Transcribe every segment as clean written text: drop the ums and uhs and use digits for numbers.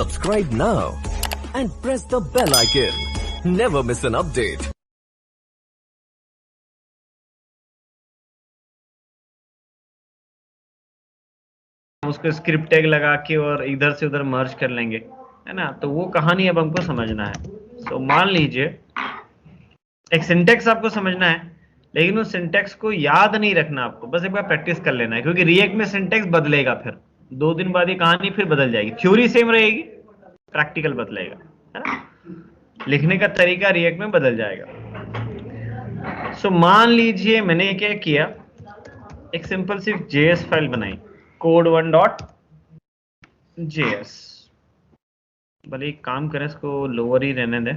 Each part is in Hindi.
Subscribe now and press the bell icon. Never miss an update. उसको स्क्रिप्ट टैग लगा के और इधर से उधर मर्ज कर लेंगे, है ना। तो वो कहानी अब हमको समझना है। तो मान लीजिए एक सिंटेक्स आपको समझना है, लेकिन उस सिंटेक्स को याद नहीं रखना, आपको बस एक बार प्रैक्टिस कर लेना है, क्योंकि रिएक्ट में सिंटेक्स बदलेगा, फिर 2 दिन बाद ये कहानी फिर बदल जाएगी। थ्योरी सेम रहेगी, प्रैक्टिकल बदलेगा, है ना। लिखने का तरीका रिएक्ट में बदल जाएगा। सो मान लीजिए मैंने क्या किया, एक सिंपल सी JS फाइल बनाई, code1.js। भले एक काम करें, इसको लोअर ही रहने दें,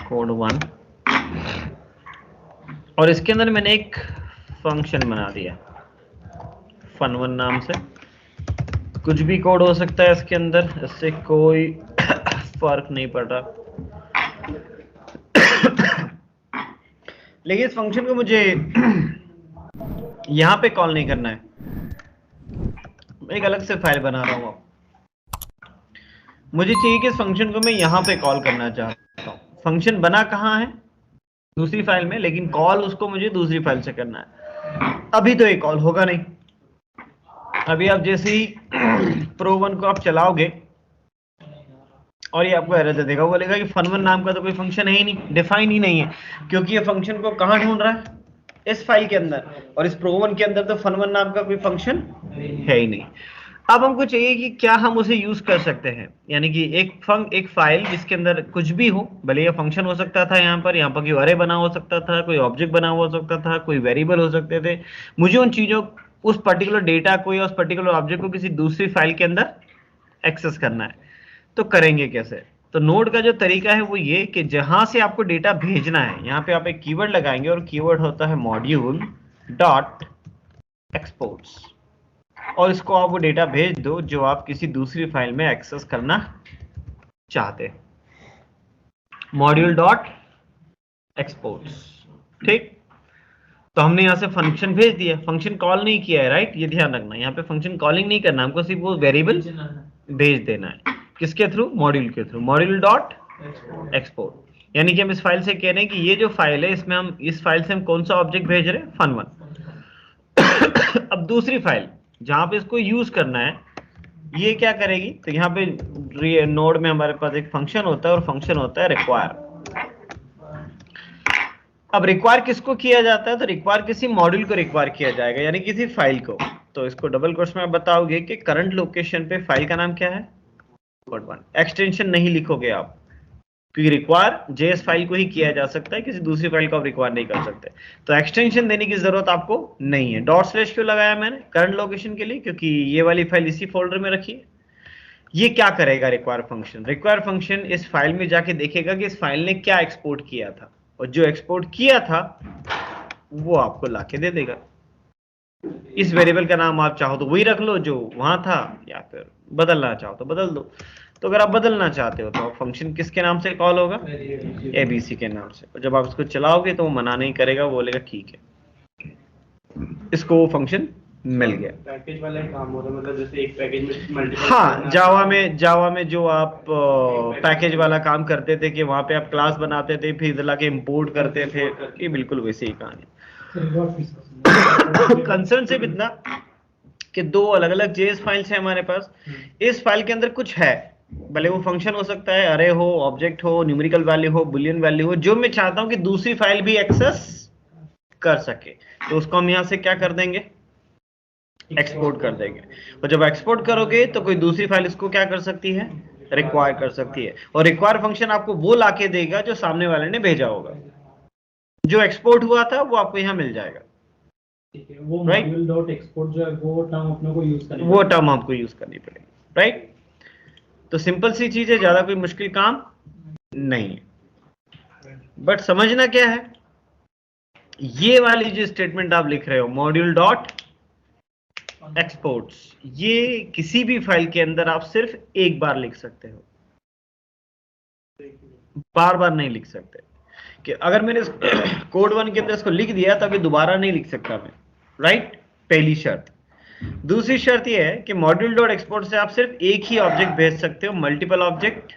code1, और इसके अंदर मैंने एक फंक्शन बना दिया fun1 नाम से। कुछ भी कोड हो सकता है इसके अंदर, इससे कोई फर्क नहीं पड़ रहा। लेकिन इस फंक्शन को मुझे यहां पे कॉल नहीं करना है, एक अलग से फाइल बना रहा हूं। मुझे चाहिए कि इस फंक्शन को मैं यहां पे कॉल करना चाहता हूं। फंक्शन बना कहां है, दूसरी फाइल में, लेकिन कॉल उसको मुझे दूसरी फाइल से करना है। अभी तो ये कॉल होगा नहीं। अभी आप जैसे ही pro1 को आप चलाओगे और ये आपको एरर दे देगा, वो बोलेगा कि fun1 नाम का तो कोई फंक्शन है ही नहीं, डिफाइन ही नहीं है, क्योंकि ये फंक्शन को कहां ढूंढ रहा है, इस फाइल के अंदर, और इस pro1 के अंदर तो fun1 नाम का कोई फंक्शन है ही नहीं। अब हमको चाहिए कि क्या हम उसे यूज कर सकते हैं, यानी कि एक फाइल जिसके अंदर कुछ भी हो, भले ये फंक्शन हो सकता था, यहाँ पर कोई अरे बना हो सकता था, कोई ऑब्जेक्ट बना हो सकता था, कोई वेरिएबल हो सकते थे। मुझे उन चीजों, उस पर्टिकुलर डेटा को या उस पर्टिकुलर ऑब्जेक्ट को किसी दूसरी फाइल के अंदर एक्सेस करना है। तो करेंगे कैसे? तो नोड का जो तरीका है वो ये कि जहां से आपको डेटा भेजना है, यहाँ पे आप एक कीवर्ड लगाएंगे, और कीवर्ड होता है मॉड्यूल डॉट एक्सपोर्ट्स, और इसको आप वो डेटा भेज दो जो आप किसी दूसरी फाइल में एक्सेस करना चाहते हैं। मॉड्यूल डॉट एक्सपोर्ट्स, ठीक। तो हमने यहां से फंक्शन भेज दिया, फंक्शन कॉल नहीं किया है, राइट। ये ध्यान रखना, यहाँ पे फंक्शन कॉलिंग नहीं करना, हमको सिर्फ वो वेरिएबल भेज देना है। किसके थ्रू? मॉड्यूल के थ्रू, मॉड्यूल डॉट एक्सपोर्ट। यानी कि हम इस फाइल से कह रहे हैं कि ये जो फाइल है, इसमें हम इस फाइल से हम कौन सा ऑब्जेक्ट भेज रहे हैं, fun1। अब दूसरी फाइल जहां पे इसको यूज करना है, ये क्या करेगी, तो यहाँ पे नोड में हमारे पास एक फंक्शन होता है, और फंक्शन होता है रिक्वायर। अब रिक्वायर किसको किया जाता है, तो रिक्वायर किसी मॉड्यूल को रिक्वायर किया जाएगा, यानी किसी फाइल को। तो इसको डबल कोट्स में आप बताओगे कि करंट लोकेशन पे फाइल का नाम क्या है, code1। एक्सटेंशन नहीं लिखोगे आप, क्योंकि रिक्वायर JS फाइल को ही किया जा सकता है, किसी दूसरी फाइल को आप रिक्वायर नहीं कर सकते। तो एक्सटेंशन देने की जरूरत आपको नहीं है। डॉट स्लैश क्यों लगाया मैंने करंट लोकेशन के लिए, क्योंकि ये वाली फाइल इसी फोल्डर में रखी है। ये क्या करेगा रिक्वायर फंक्शन, रिक्वायर फंक्शन इस फाइल में जाके देखेगा कि इस फाइल ने क्या एक्सपोर्ट किया था, और जो एक्सपोर्ट किया था वो आपको लाके दे देगा। इस वेरिएबल का नाम आप चाहो तो वही रख लो जो वहां था, या फिर बदलना चाहो तो बदल दो। तो अगर आप बदलना चाहते हो तो फंक्शन किसके नाम से कॉल होगा, ABC के नाम से। और जब आप इसको चलाओगे तो वो मना नहीं करेगा, वो बोलेगा ठीक है, इसको वो फंक्शन मिल गया। पैकेज वाला काम हो रहा है, मतलब जैसे एक पैकेज में मल्टीपल। हाँ, जावा में जो आप पैकेज वाला काम करते थे कि वहां पे आप क्लास बनाते थे, फिर इधर लाके इंपोर्ट करते थे, ये बिल्कुल वैसे ही कहानी। कंसर्न सिर्फ इतना कि 2 अलग अलग JS फाइल्स हैं हमारे पास। इस फाइल के अंदर कुछ है, भले वो फंक्शन हो सकता है, अरे हो, ऑब्जेक्ट हो, न्यूमेरिकल वैल्यू हो, बुलियन वैल्यू हो, जो मैं चाहता हूं कि दूसरी फाइल भी एक्सेस कर सके, तो उसको हम यहां से क्या कर देंगे, एक्सपोर्ट कर देंगे। और जब एक्सपोर्ट करोगे तो कोई दूसरी फाइल इसको क्या कर सकती है, रिक्वायर कर सकती है। और रिक्वायर फंक्शन आपको वो लाके देगा जो सामने वाले ने भेजा होगा, जो एक्सपोर्ट हुआ था वो आपको यहाँ मिल जाएगा। वो मॉड्यूल डॉट एक्सपोर्ट जो है वो टर्म अपने को यूज करनी, वो टर्म आपको यूज करनी पड़ेगी, राइट। तो सिंपल सी चीज है, ज्यादा कोई मुश्किल काम नहीं है। बट समझना क्या है, ये वाली जो स्टेटमेंट आप लिख रहे हो मॉड्यूल डॉट एक्सपोर्ट्स, ये किसी भी फाइल के अंदर आप सिर्फ एक बार लिख सकते हो, बार बार नहीं लिख सकते। कि अगर मैंने code1 के अंदर इसको लिख दिया तो अभी दोबारा नहीं लिख सकता मैं, राइट, पहली शर्त। दूसरी शर्त यह है कि मॉड्यूल डॉट एक्सपोर्ट से आप सिर्फ एक ही ऑब्जेक्ट भेज सकते हो, मल्टीपल ऑब्जेक्ट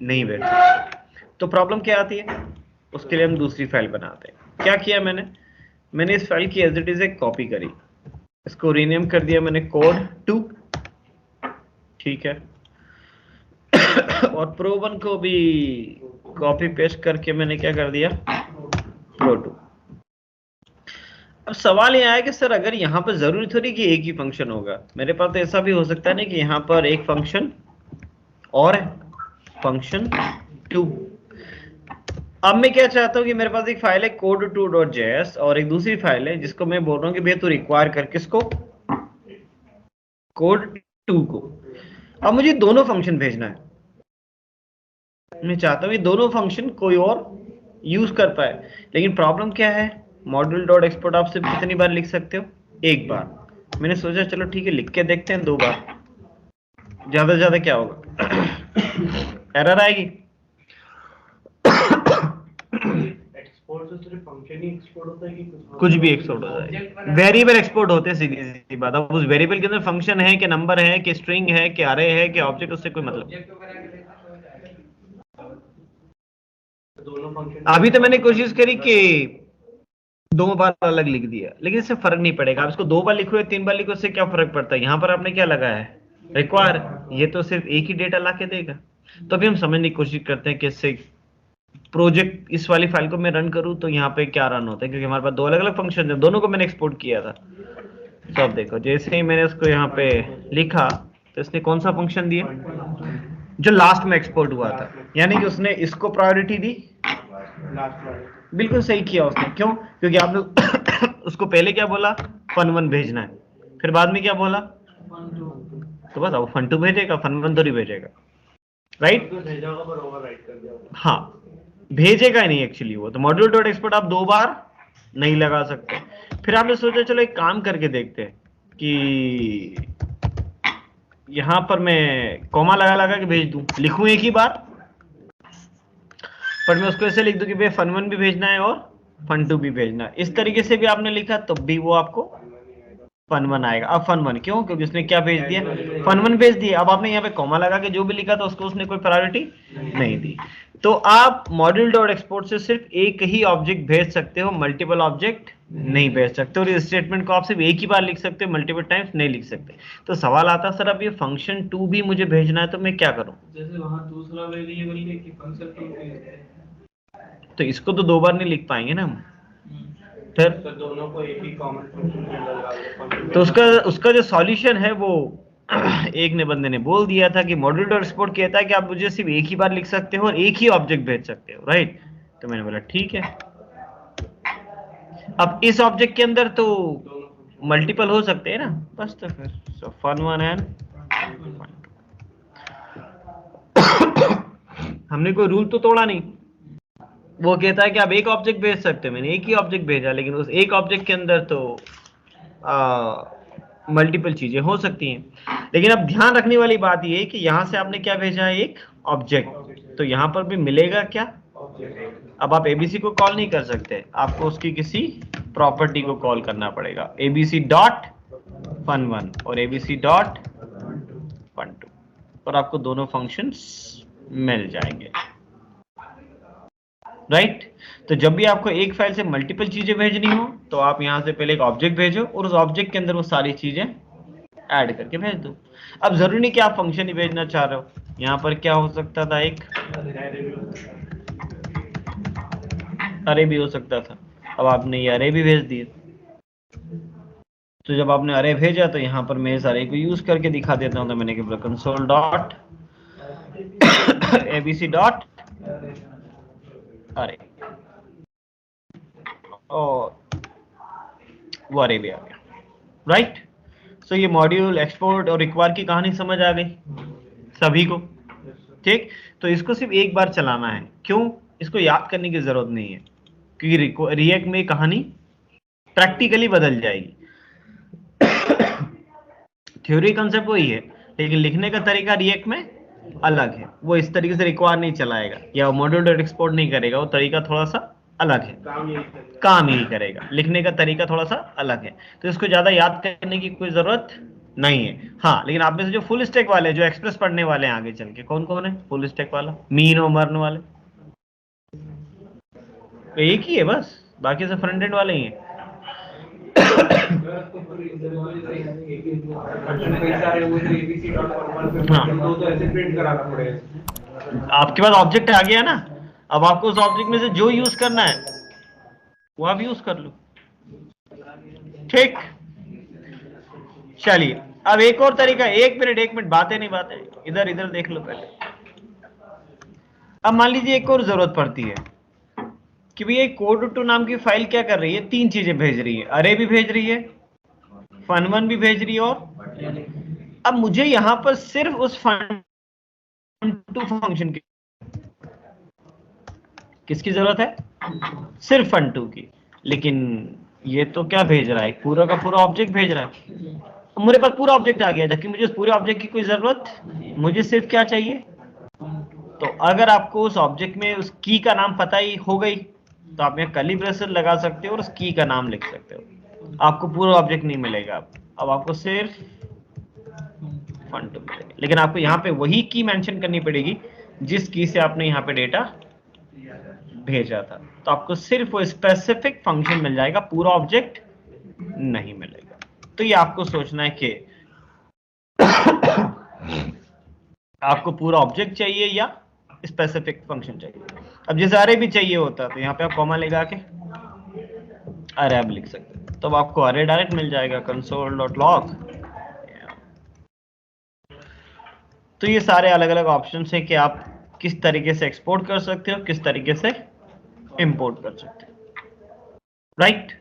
नहीं भेज सकते। तो प्रॉब्लम क्या आती है, उसके लिए हम दूसरी फाइल बनाते हैं। क्या किया मैंने इस फाइल की एज इट इज एक कॉपी करी, इसको रीनेम कर दिया मैंने code2, ठीक है। और pro1 को भी कॉपी पेस्ट करके मैंने क्या कर दिया, pro2। अब सवाल ये आया कि सर अगर यहाँ पर जरूरी थोड़ी कि एक ही फंक्शन होगा, मेरे पास तो ऐसा भी हो सकता है ना कि यहाँ पर एक फंक्शन और है, फंक्शन 2। अब मैं क्या चाहता हूँ कि मेरे पास एक फाइल है code2.js और एक दूसरी फाइल है जिसको मैं बोल रहा हूँ कि भैया तू रिक्वायर कर किसको, code2 को। अब मुझे दोनों फंक्शन भेजना है, मैं चाहता हूँ ये दोनों फंक्शन कोई और यूज कर पाए, लेकिन प्रॉब्लम क्या है, मॉड्यूल डॉट एक्सपोर्ट आप सिर्फ कितनी बार लिख सकते हो, एक बार। मैंने सोचा चलो ठीक है लिख के देखते हैं 2 बार, ज्यादा से ज्यादा क्या होगा, एरर आएगी। एक्सपोर्ट से सिर्फ फंक्शन ही एक्सपोर्ट होता है कि कुछ भी एक्सपोर्ट होता है, वेरिएबल एक्सपोर्ट होते हैं, सीधी सी बात। अब उस वेरिएबल के अंदर फंक्शन है कि नंबर है कि स्ट्रिंग है कि अरे है कि ऑब्जेक्ट, उससे कोई मतलब। अभी तो मैंने कोशिश करी कि 2 बार अलग लिख दिया, लेकिन इससे फर्क नहीं पड़ेगा। आप इसको 2 बार लिखो या 3 बार लिखो, इससे क्या फर्क पड़ता है। यहाँ पर आपने क्या लगाया है, रिक्वायर, ये तो सिर्फ एक ही डेटा ला के देगा। तो अभी हम समझने की कोशिश करते हैं कि इससे प्रोजेक्ट, इस वाली फाइल को मैं रन करूं तो यहाँ पे क्या रन होता है, क्योंकि हमारे पास 2 अलग अलग फंक्शन है, दोनों को मैंने एक्सपोर्ट किया था। तो अब देखो, जैसे ही मैंने इसको यहाँ पे लिखा तो इसने कौन सा फंक्शन दिया, जो लास्ट में एक्सपोर्ट हुआ था, यानी कि उसने इसको प्रायोरिटी दी। बिल्कुल सही किया उसने, क्यों, क्योंकि आपने उसको पहले क्या बोला, fun1 भेजना है, फिर बाद में क्या बोला, तो बताओ fun2 भेजेगा, fun1 तो नहीं भेजेगा, राइट। हाँ, भेजेगा नहीं एक्चुअली वो। तो मॉड्यूल डॉट एक्सपोर्ट आप 2 बार नहीं लगा सकते। फिर आपने सोचा चलो एक काम करके देखते हैं कि यहां पर मैं कॉमा लगा के भेज दूं, लिखूं एक ही बार, पर मैं उसको ऐसे लिख दूं कि भाई fun1 भी भेजना है और fun2 भी भेजना है। इस तरीके से भी आपने लिखा तो भी वो आपको fun1 आएगा। अब fun1 क्यों, क्योंकि उसने क्या भेज दिया, fun1 भेज दिया। अब आपने यहाँ पे कॉमा लगा के जो भी लिखा था उसको उसने कोई प्रायोरिटी नहीं दी। तो आप मॉड्यूल डॉट एक्सपोर्ट से सिर्फ एक ही ऑब्जेक्ट भेज सकते हो, मल्टीपल ऑब्जेक्ट नहीं भेज सकते। और इस स्टेटमेंट को आप सिर्फ एक ही बार लिख सकते हो, मल्टीपल टाइम्स नहीं लिख सकते। तो सवाल आता सर अब ये फंक्शन 2 भी मुझे भेजना है तो मैं क्या करूं, जैसे वहाँ दूसरा वेरिएबल है कि फंक्शन 2 है, तो इसको तो 2 बार नहीं लिख पाएंगे ना हम। फिर तो दोनों को एक ही कॉमन फंक्शन में लगा दो। तो उसका जो सॉल्यूशन है वो एक ने बंदे ने बोल दिया था कि मॉड्यूल डॉट एक्सपोर्ट कहता है कि आप मुझे सिर्फ एक ही बार लिख सकते हो और एक ही ऑब्जेक्ट भेज सकते हो, राइट। तो मैंने बोला ठीक है। अब इस ऑब्जेक्ट के अंदर तो मल्टीपल हो सकते हैं ना, बस। तो फिर सो fun1 एंड हमने कोई रूल तो तोड़ा नहीं। वो कहता है कि आप एक ऑब्जेक्ट भेज सकते हो, मैंने एक ही ऑब्जेक्ट भेजा, लेकिन उस एक ऑब्जेक्ट के अंदर तो मल्टीपल चीजें हो सकती हैं। लेकिन अब ध्यान रखने वाली बात ये है कि यहां से आपने क्या भेजा है, एक ऑब्जेक्ट, तो यहां पर भी मिलेगा क्या। अब आप एबीसी को कॉल नहीं कर सकते, आपको उसकी किसी प्रॉपर्टी को कॉल करना पड़ेगा, एबीसी डॉट fun1 और एबीसी डॉट fun2, और आपको दोनों फंक्शंस मिल जाएंगे, राइट। तो जब भी आपको एक फाइल से मल्टीपल चीजें भेजनी हो तो आप यहां से पहले एक ऑब्जेक्ट भेजो और उस ऑब्जेक्ट के अंदर वो सारी चीजें ऐड करके भेज दो। अब जरूरी नहीं कि आप फंक्शन ही भेजना चाह रहे हो, यहां पर क्या हो सकता था, एक अरे भी हो सकता था। अब आपने ये अरे भी भेज दिए, तो जब आपने अरे भेजा तो यहां पर मैं इस अरे को यूज करके दिखा देता हूं। तो मैंने क्या, कंसोल डॉट एबीसी डॉट अरे, और वो अरे भी आ गया, राइट। सो ये मॉड्यूल एक्सपोर्ट और रिक्वायर की कहानी समझ आ गई सभी को, ठीक। तो इसको सिर्फ एक बार चलाना है, क्यों, इसको याद करने की जरूरत नहीं है, क्योंकि रिएक्ट में कहानी प्रैक्टिकली बदल जाएगी। थ्योरी कंसेप्ट वही है, लेकिन लिखने का तरीका रिएक्ट में अलग है। वो इस तरीके से रिक्वायर नहीं चलाएगा या मॉड्यूल डॉट एक्सपोर्ट नहीं करेगा, वो तरीका थोड़ा सा अलग है, काम यही करेगा, लिखने का तरीका थोड़ा सा अलग है, तो इसको ज्यादा याद करने की कोई जरूरत नहीं है। हाँ, लेकिन आप में से जो फुल स्टैक वाले, जो एक्सप्रेस पढ़ने वाले हैं आगे चल के, कौन कौन है फुल स्टैक वाला? मीन और मर्न वाले, तो एक ही है बस, बाकी सब फ्रंट एंड वाले ही हैं। आपके पास ऑब्जेक्ट आ गया ना, अब आपको उस ऑब्जेक्ट में से जो यूज करना है वो आप यूज कर लो। ठीक, चलिए अब एक और तरीका, 1 मिनट बातें नहीं बातें, इधर इधर देख लो पहले। अब मान लीजिए एक और जरूरत पड़ती है कि भैया कोड2 नाम की फाइल क्या कर रही है, 3 चीजें भेज रही है, अरे भी भेज रही है, fun1 भी भेज रही है, और अब मुझे यहां पर सिर्फ उस fun2 फंक्शन की, किसकी जरूरत है? सिर्फ fun2 की। लेकिन ये तो क्या भेज रहा है, पूरा का पूरा ऑब्जेक्ट भेज रहा है। मेरे पास पूरा ऑब्जेक्ट आ गया, जबकि मुझे उस पूरे ऑब्जेक्ट की कोई जरूरत, मुझे सिर्फ क्या चाहिए। तो अगर आपको उस ऑब्जेक्ट में उस की का नाम पता ही हो गई, तो आप यहाँ कर्ली ब्रेसेस लगा सकते हो और उस की का नाम लिख सकते हो, आपको पूरा ऑब्जेक्ट नहीं मिलेगा। अब आपको सिर्फ fun2 मिलेगा, लेकिन आपको यहाँ पे वही की मेंशन करनी पड़ेगी जिस की से आपने यहाँ पे डेटा भेजा था, तो आपको सिर्फ वो स्पेसिफिक फंक्शन मिल जाएगा, पूरा ऑब्जेक्ट नहीं मिलेगा। तो ये आपको सोचना है कि आपको पूरा ऑब्जेक्ट चाहिए या स्पेसिफिक फंक्शन चाहिए। अब जैसे अरे भी चाहिए होता तो यहाँ पे आप कॉमा लगा के अरे अब लिख सकते हैं, तो आपको अरे डायरेक्ट मिल जाएगा console.log। तो ये सारे अलग अलग ऑप्शन है कि आप किस तरीके से एक्सपोर्ट कर सकते हो, किस तरीके से इंपोर्ट कर सकते हो, राइट।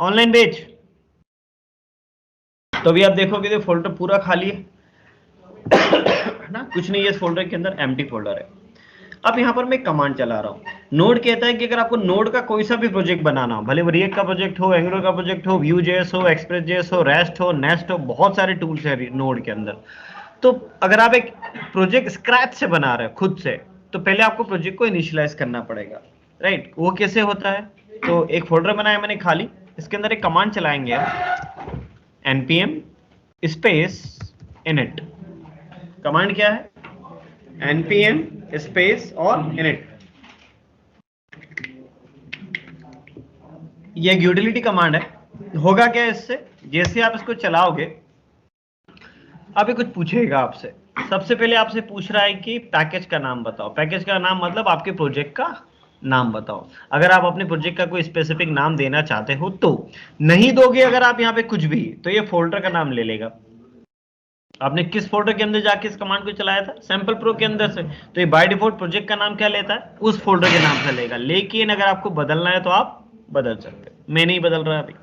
ऑनलाइन बेच, तो अभी आप देखोगे तो फोल्डर पूरा खाली है ना, कुछ नहीं है इस फोल्डर के अंदर, एम्प्टी फोल्डर है। अब यहाँ पर मैं कमांड चला रहा हूँ, नोड कहता है कि अगर आपको नोड का कोई सा भी प्रोजेक्ट बनाना हो, भले वो रिएक्ट का प्रोजेक्ट हो, एंगुलर का प्रोजेक्ट हो, Vue.js हो, Express.js हो, रेस्ट हो, नेस्ट हो, बहुत सारे टूल्स है नोड के अंदर। तो अगर आप एक प्रोजेक्ट स्क्रैच से बना रहे हो खुद से, तो पहले आपको प्रोजेक्ट को इनिशियलाइज करना पड़ेगा, राइट। वो कैसे होता है, तो एक फोल्डर बनाया मैंने खाली, इसके अंदर एक कमांड चलाएंगे npm स्पेस init। कमांड क्या है, npm स्पेस और init। ये एक यूटिलिटी कमांड है। होगा क्या इससे, जैसे आप इसको चलाओगे, अब ये कुछ पूछेगा आपसे। सबसे पहले आपसे पूछ रहा है कि पैकेज का नाम बताओ। पैकेज का नाम मतलब आपके प्रोजेक्ट का नाम बताओ। अगर आप अपने प्रोजेक्ट का कोई स्पेसिफिक नाम देना चाहते हो तो, नहीं दोगे अगर आप यहाँ पे कुछ भी, तो ये फोल्डर का नाम ले लेगा। आपने किस फोल्डर के अंदर जाके इस कमांड को चलाया था, सैंपल प्रो के अंदर से, तो ये बाय डिफॉल्ट प्रोजेक्ट का नाम क्या लेता है, उस फोल्डर के नाम से लेगा। लेकिन अगर आपको बदलना है तो आप बदल सकते हो, मैं नहीं बदल रहा अभी।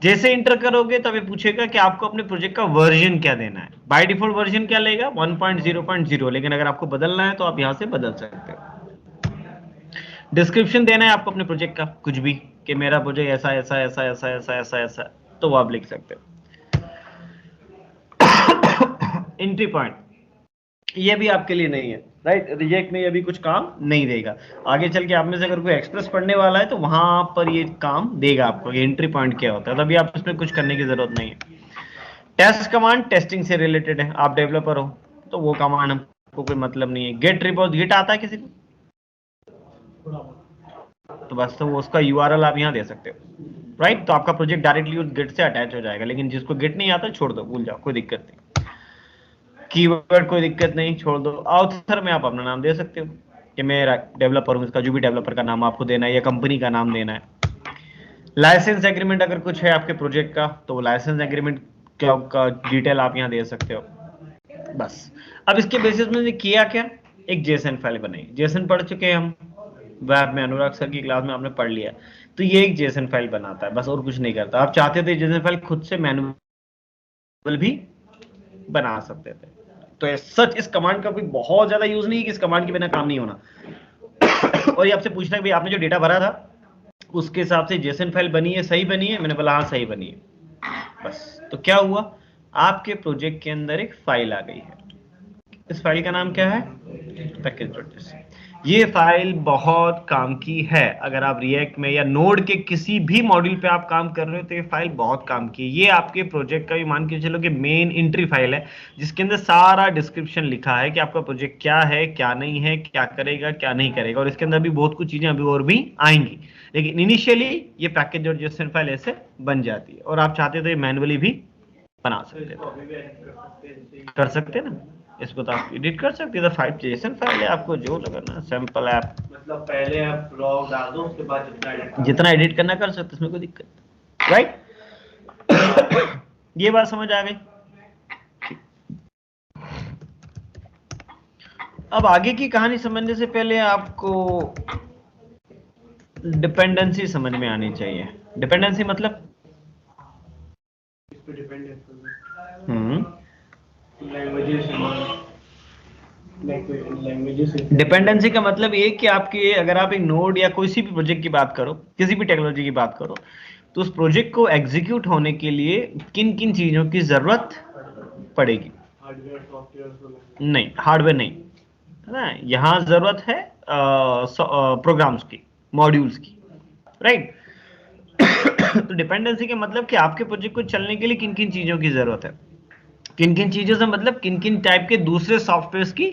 जैसे इंटर करोगे तब ये पूछेगा कि आपको अपने प्रोजेक्ट का वर्जन क्या देना है। बाय डिफॉल्ट वर्जन क्या लेगा, 1.0.0, लेकिन अगर आपको बदलना है तो आप यहां से बदल सकते हो। डिस्क्रिप्शन देना है आपको अपने प्रोजेक्ट का, कुछ भी, कि मेरा प्रोजेक्ट ऐसा ऐसा ऐसा ऐसा ऐसा ऐसा ऐसा, तो वो आप लिख सकते हो। एंट्री पॉइंट, ये भी आपके लिए नहीं है, राइट। रिजेक्ट में ये भी कुछ काम नहीं देगा। आगे चल के आप में से अगर कोई एक्सप्रेस पढ़ने वाला है तो वहां पर ये काम देगा आपको, ये एंट्री पॉइंट क्या होता है, तभी आप इसमें कुछ करने की जरूरत नहीं है। टेस्ट कमांड टेस्टिंग से रिलेटेड है, आप डेवलपर हो तो वो कमांड हमको कोई मतलब नहीं है। गेट रिपोज, गिट आता है किसी को, तो बस तो उसका यूआरएल आप यहाँ दे सकते हो, राइट। तो आपका प्रोजेक्ट डायरेक्टली उस गिट से अटैच हो जाएगा। लेकिन जिसको गिट नहीं आता छोड़ दो, भूल जाओ, कोई दिक्कत नहीं। कीवर्ड कोई दिक्कत नहीं, छोड़ दो। ऑथर में आप अपना नाम दे सकते हो कि मैं डेवलपर हूँ, इसका जो भी डेवलपर का नाम आपको देना है या कंपनी का नाम देना है। लाइसेंस एग्रीमेंट अगर कुछ है आपके प्रोजेक्ट का, तो वो लाइसेंस एग्रीमेंट का डिटेल आप यहाँ दे सकते हो, बस। अब इसके बेसिस में किया क्या, एक जेसन फाइल बनाई। जेसन पढ़ चुके हैं हम वेब में, अनुराग सर की क्लास में आपने पढ़ लिया। तो ये एक जेसन फाइल बनाता है, बस, और कुछ नहीं करता। आप चाहते थे जेसन फाइल खुद से मैनुअल भी बना सकते थे। तो सच इस कमांड का कोई बहुत ज्यादा यूज नहीं है कि इस कमांड के बिना काम नहीं होना। और ये आपसे पूछना है भाई आपने जो डेटा भरा था उसके हिसाब से जेसन फाइल बनी है, सही बनी है? मैंने बोला हाँ सही बनी है, बस। तो क्या हुआ, आपके प्रोजेक्ट के अंदर एक फाइल आ गई है। इस फाइल का नाम क्या है, पैकेज.js। ये फाइल बहुत काम की है। अगर आप रिएक्ट में या नोड के किसी भी मॉड्यूल पे आप काम कर रहे हो तो ये फाइल बहुत काम की है। ये आपके प्रोजेक्ट का भी मान के चलो कि मेन एंट्री फाइल है, जिसके अंदर सारा डिस्क्रिप्शन लिखा है कि आपका प्रोजेक्ट क्या है, क्या नहीं है, क्या करेगा, क्या नहीं करेगा, और इसके अंदर भी बहुत कुछ चीजें अभी और भी आएंगी। लेकिन इनिशियली ये पैकेज और जेसन फाइल ऐसे बन जाती है, और आप चाहते तो ये मैनुअली भी बना सकते हो, कर सकते हैं ना। इसको तो आप एडिट कर सकते हैं। तो 5 जेसन फाइल है, आपको जो लगाना, सैंपल ऐप, मतलब पहले आप रॉ डाल दो, उसके बाद जितना एडिट करना कर सकते, इसमें कोई दिक्कत, राइट। ये बात समझ आ गई। अब आगे की कहानी समझने से पहले आपको डिपेंडेंसी समझ में आनी चाहिए। डिपेंडेंसी मतलब इस पे डिपेंड है लैंग्वेजेस। डिपेंडेंसी का मतलब ये कि आपके, अगर आप एक नोड या कोई सी भी प्रोजेक्ट की बात करो, किसी भी टेक्नोलॉजी की बात करो, तो उस प्रोजेक्ट को एग्जीक्यूट होने के लिए किन किन चीजों की जरूरत पड़ेगी। हार्डवेयर सॉफ्टवेयर नहीं, हार्डवेयर नहीं है ना, यहाँ जरूरत है प्रोग्राम्स की, मॉड्यूल्स की, राइट। तो डिपेंडेंसी का मतलब कि आपके प्रोजेक्ट को चलने के लिए किन किन चीजों की जरूरत है, किन किन चीजों से मतलब किन किन टाइप के दूसरे सॉफ्टवेयर की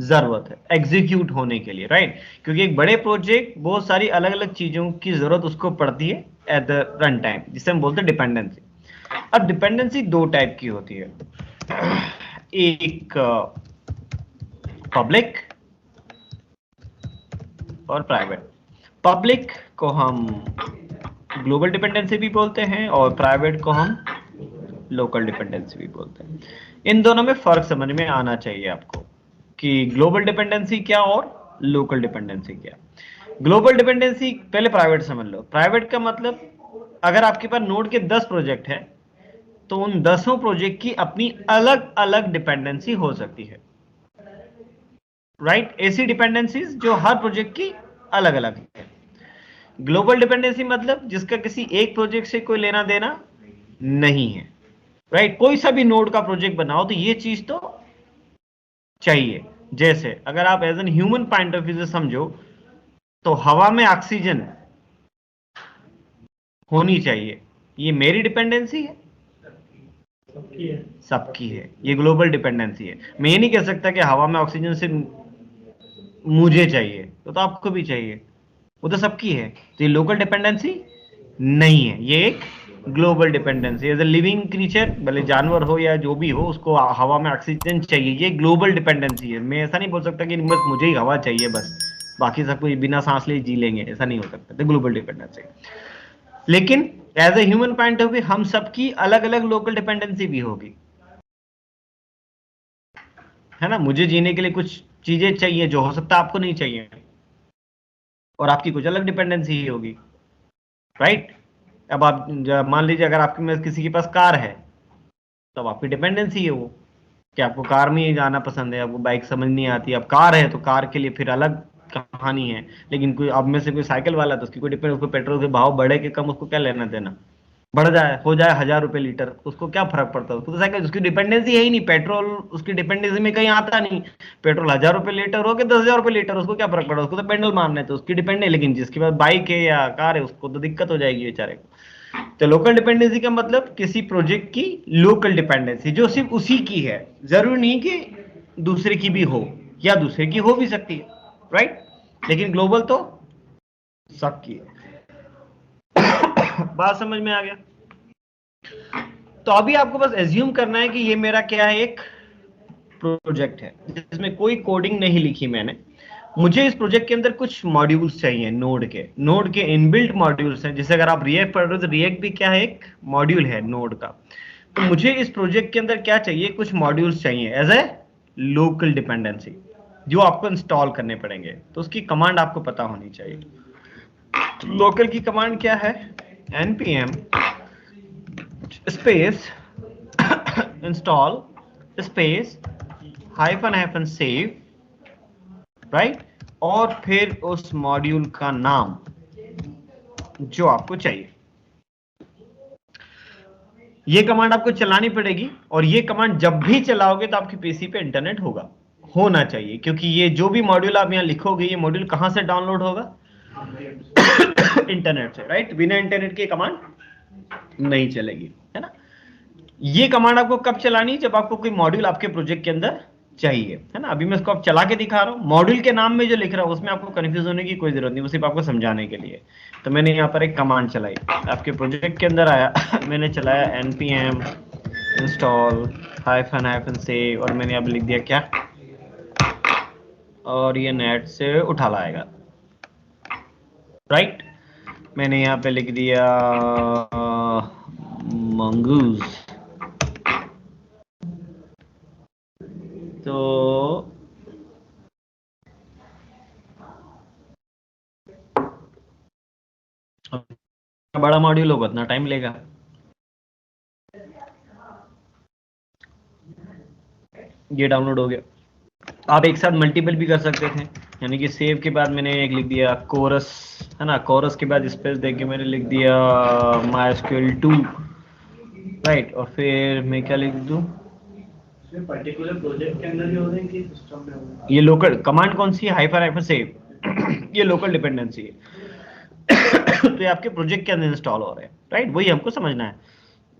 जरूरत है एग्जीक्यूट होने के लिए, राइट। क्योंकि एक बड़े प्रोजेक्ट बहुत सारी अलग अलग चीजों की जरूरत उसको पड़ती है एट द रन टाइम, जिसे हम बोलते हैं डिपेंडेंसी। अब डिपेंडेंसी दो टाइप की होती है, एक पब्लिक और प्राइवेट। पब्लिक को हम ग्लोबल डिपेंडेंसी भी बोलते हैं और प्राइवेट को हम लोकल डिपेंडेंसी भी बोलते हैं। इन दोनों में फर्क समझ में आना चाहिए आपको कि ग्लोबल डिपेंडेंसी क्या और लोकल डिपेंडेंसी क्या। ग्लोबल डिपेंडेंसी पहले प्राइवेट समझ लो। प्राइवेट का मतलब, अगर आपके पास नोड के 10 प्रोजेक्ट है तो उन 10 प्रोजेक्ट की अपनी अलग अलग डिपेंडेंसी हो सकती है, राइट। ऐसी डिपेंडेंसीज जो हर प्रोजेक्ट की अलग अलग है। ग्लोबल डिपेंडेंसी मतलब जिसका किसी एक प्रोजेक्ट से कोई लेना देना नहीं है, राइट। कोई सा भी नोड का प्रोजेक्ट बनाओ तो ये चीज तो चाहिए। जैसे अगर आप as an human point of view से समझो तो हवा में ऑक्सीजन होनी चाहिए, ये मेरी डिपेंडेंसी है, सबकी है। ये ग्लोबल डिपेंडेंसी है। मैं ये नहीं कह सकता कि हवा में ऑक्सीजन से मुझे चाहिए तो आपको भी चाहिए, वो तो सबकी है। तो ये लोकल डिपेंडेंसी नहीं है, ये एक global dependency. As a living creature, भले जानवर हो या जो भी हो, उसको हवा में ऑक्सीजन चाहिए, ये ग्लोबल डिपेंडेंसी है। मैं ऐसा नहीं बोल सकता कि बस मुझे ही हवा चाहिए, बस बाकी सब कोई बिना सांस लिए जी लेंगे, ऐसा नहीं हो सकता। तो ग्लोबल डिपेंडेंसी। लेकिन as a human point of view हम सबकी अलग अलग लोकल डिपेंडेंसी भी होगी, है ना। मुझे जीने के लिए कुछ चीजें चाहिए जो हो सकता है आपको नहीं चाहिए, और आपकी कुछ अलग डिपेंडेंसी ही होगी, राइट। अब आप मान लीजिए अगर आपके में किसी के पास कार है तो अब आपकी डिपेंडेंसी है वो, कि आपको कार में ही जाना पसंद है, आपको बाइक समझ नहीं आती। अब कार है तो कार के लिए फिर अलग कहानी है। लेकिन कोई अब में से कोई साइकिल वाला, तो उसकी कोई डिपेंड, उसको पेट्रोल के भाव बढ़े के कम उसको क्या लेना देना, बढ़ जाए हो जाए 1000 रुपए लीटर, उसको क्या फर्क पड़ता है। उसको तो साइकिल, उसकी डिपेंडेंसी है ही नहीं, पेट्रोल उसकी डिपेंडेंसी में कहीं आता नहीं। पेट्रोल 1000 रुपए लीटर हो के 10,000 रुपए लीटर, उसको क्या फर्क पड़ा, उसको तो पेट्रोल मारना है, तो उसकी डिपेंड है। लेकिन जिसके पास बाइक है या कार है उसको तो दिक्कत हो जाएगी बेचारे को। तो लोकल डिपेंडेंसी का मतलब किसी प्रोजेक्ट की लोकल डिपेंडेंसी जो सिर्फ उसी की है, जरूरी नहीं कि दूसरे की भी हो, या दूसरे की हो भी सकती है, राइट। लेकिन ग्लोबल तो सबकी है। बात समझ में आ गया। तो अभी आपको बस एज्यूम करना है कि ये मेरा क्या है, एक प्रोजेक्ट है जिसमें कोई कोडिंग नहीं लिखी मैंने। मुझे इस प्रोजेक्ट के अंदर कुछ मॉड्यूल्स चाहिए, नोड के इनबिल्ट मॉड्यूल्स हैं। जैसे अगर आप रिएक्ट पढ़ रहे हो तो रिएक्ट भी क्या है, एक मॉड्यूल है नोड का। तो मुझे इस प्रोजेक्ट के अंदर क्या चाहिए, कुछ मॉड्यूल्स चाहिए एज ए लोकल डिपेंडेंसी, जो आपको इंस्टॉल करने पड़ेंगे। तो उसकी कमांड आपको पता होनी चाहिए। तो लोकल की कमांड क्या है, npm space install space hyphen save, right. और फिर उस मॉड्यूल का नाम जो आपको चाहिए। ये कमांड आपको चलानी पड़ेगी, और ये कमांड जब भी चलाओगे तो आपके पीसी पे इंटरनेट होगा, होना चाहिए, क्योंकि ये जो भी मॉड्यूल आप यहाँ लिखोगे ये मॉड्यूल कहाँ से डाउनलोड होगा? इंटरनेट से, राइट? बिना इंटरनेट के कमांड नहीं चलेगी, है ना? ये कमांड आपको कब चलानी है? जब आपको कोई मॉड्यूल आपके प्रोजेक्ट के अंदर चाहिए, है ना? अभी मैं इसको आप चला के दिखा रहा हूँ, मॉड्यूल के नाम में जो लिख रहा हूँ उसमें आपको कंफ्यूज होने की कोई जरूरत नहीं, वो सिर्फ आपको समझाने के लिए। तो मैंने यहाँ पर एक कमांड चलाई, आपके प्रोजेक्ट के अंदर आया मैंने चलाया npm install -हाइफन सेव, और मैंने अब लिख दिया क्या, और ये नेट से उठा लाएगा, राइट? मैंने यहाँ पे लिख दिया मंगूज। तो बड़ा मॉड्यूल होगा उतना टाइम लेगा। ये डाउनलोड हो गया। आप एक साथ मल्टीपल भी कर सकते थे, यानी कि सेव के बाद मैंने एक लिख दिया कोरस, है ना? कोरस के बाद स्पेस देके मैंने लिख दिया MySQL 2, राइट? और फिर मैं क्या लिख दूं? पर्टिकुलर प्रोजेक्ट के अंदर ही होते हैं कि सिस्टम में होते हैं? ये लोकल कमांड कौन सी है? Hyphen save. ये लोकल डिपेंडेंसी है। तो ये आपके प्रोजेक्ट के अंदर इंस्टॉल हो रहे हैं, राइट? वही हमको समझना है।